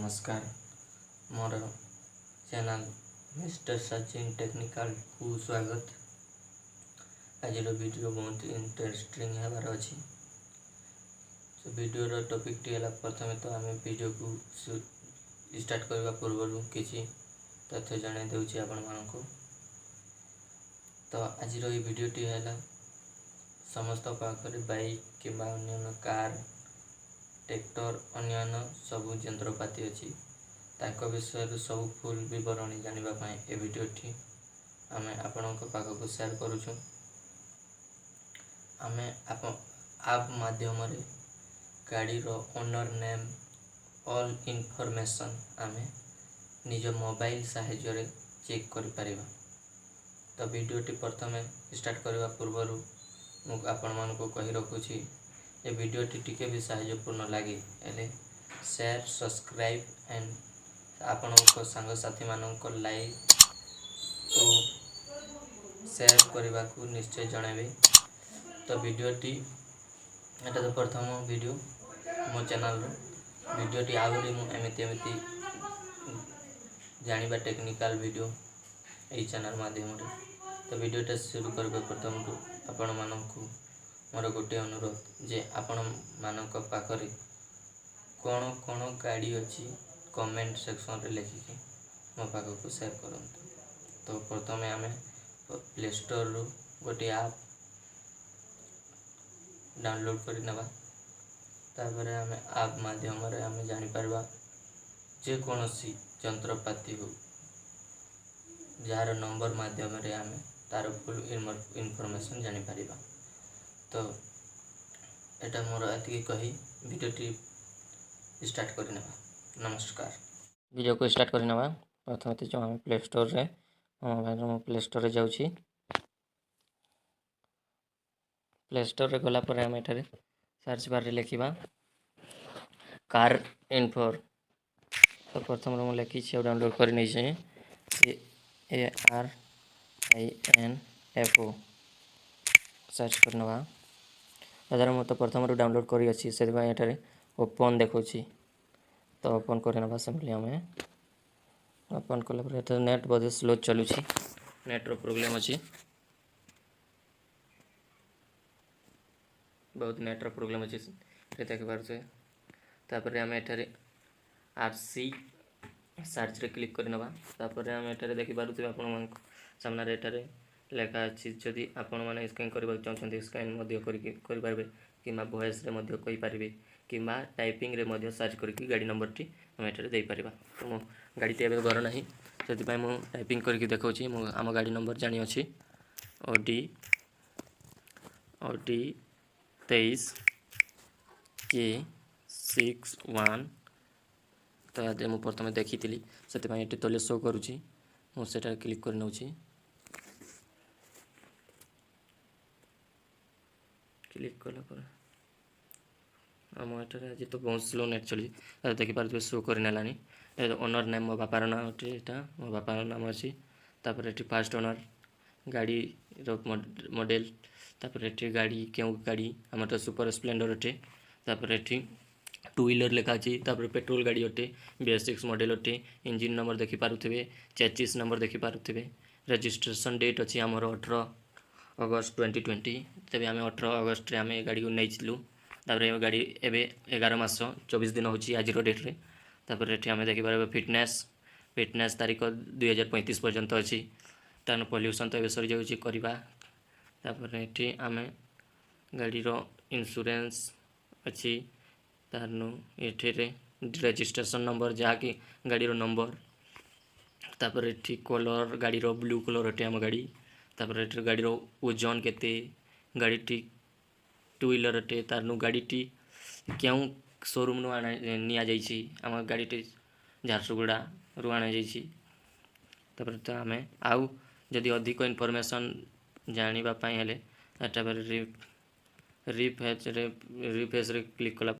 नमस्कार मोर channel mister Sachin technical को स्वागत। आज वीडियो बहुत इंटरेस्टिंग होबार अच्छी। तो वीडियो टॉपिक टी है प्रथम तो आम वीडियो को स्टार्ट करने पूर्व किसी तथ्य जन दूसरी आपण मानक। तो आज वीडियो टी है समस्त पाखरे बाइक कि अन्य कार ट्रैक्टर अन्य सबू यंत्रपाति अच्छी ताक विषय सब फुल विवरणी जानापी ए भिडियोटी आम आपण पाखक सेयार करुँ। आम आप माध्यम गाड़ी ओनर नेम ऑल इनफॉरमेशन आम निज मोबाइल साहाय्य चेक कर। तो वीडियोटी प्रथम स्टार्ट करने पूर्व मुझे आपण मानक कही रखुची ये वीडियोटी टिके भी साहाय्यपूर्ण लगे शेयर सब्सक्राइब एंड आपण सांगसाथी मानक लाइक और शेयर करने को निश्चय जनइबे। तो वीडियोटी एटा तो प्रथम वीडियो मो चैनल वीडियोटी आगरी मुझे जानिबा टेक्निकल वीडियो यही चैनल माध्यम। तो वीडियोटा शुरू करबे प्रथम आपण मानक मोर गोटे अनुरोध जे आपण मानक पाखरे कौन कौन गाड़ी अच्छी कमेंट सेक्शन रे लिखिकी मो पाखक शेयर करूँ। तो प्रथम आम प्ले स्टोर रु गोटे आप डाउनलोड कर नवा। तापर आम आप माध्यम आम जापर जेकोसी यंत्रपाति हो जार नंबर माध्यम आम तार फुल इनफॉरमेशन जापर। तो एटा मोर एति कही वीडियोटी स्टार्ट कर नमस्कार। वीडियो को स्टार्ट कर प्रथम जो आम प्ले स्टोर रे मोबाइल प्ले स्टोर रे जाऊँ। प्ले स्टोर रे गला पर आम एठारे सर्च बार रे लिखा कार इनफोर। तो प्रथम मुझे लिखी डाउनलोड कर ARINFO सर्च करना। ताद्वारा मैं तो प्रथम डाउनलोड कर ओपन देखा। तो ओपन करना सिंपली आम ओपन कला नेट बोधे स्लो चलुँ नेट्र प्रोब्लेम अच्छी बहुत नेट्र प्रोब्लेम अच्छी देखिए। तापर आम एठारे RC सर्च रे क्लिक करना। तापर आम एठारे देखिपे आपण सामने एठारे लेखा अच्छी जदि आपण मैंने स्कैन करने चाहते स्कैन करें कि वॉइस रे कहींपारे कि टाइपिंग रे सर्च करके गाड़ी नंबर टी आम एठारे दे पारिबा। तो मो गाड़ी टी एबे घर नहीं से टाइपिंग करके देखा आम गाड़ी नंबर जानी अच्छी OD 23 K61। तो आज मुझे प्रथम देखी से तले शो करुँची मुझे क्लिक कर नौ क्लिक कला आम एठारे आज तो बहुत स्लो नेट चली देखिपारे शो कर नालानी। ओनर नेम मो बापार ना अटे यहाँ मो बापार नाम अच्छी। तापर ये फास्ट ओनर गाड़ी मॉडल तापर ये गाड़ी क्यों गाड़ी आम तो सुपर स्प्लेंडर अटे। तापर ये 2 व्हीलर लिखा अच्छी। तापर पेट्रोल गाड़ी अटे BS6 मॉडल अटे। इंजिन नंबर देखिपारे चेचिस नंबर देखिपारे। रजिस्ट्रेशन डेट अच्छी आमर 18 अगस्त 2020। तबे आम 18 अगस्त आम गाड़ी को नहीं तापर गाड़ी एवं 11 मास 24 दिन होची आज डेट रे। तापर ये आम देखिपारे फिटनेस तारीख 2035 पर्यंत अच्छी। तार पॉल्यूशन तो ये सरी जाऊँगी करवा। तापर ये आम गाड़ी इंश्योरेंस अच्छी तार ये रजिस्ट्रेशन नंबर जहाँकि गाड़ी नंबर। तापर ये कलर गाड़ी ब्लू कलर अटे आम गाड़ी। तापर ये गाड़ी ओजन केते गाड़ी 2 व्हीलर अटे तार गाड़ी क्यों शोरूम नु नि आम गाड़ी झारसुगुड़ा रू आना तापर तो आम आउ जदि अधिक इनफॉरमेशन जानापी रिफेस रे क्लिक कला।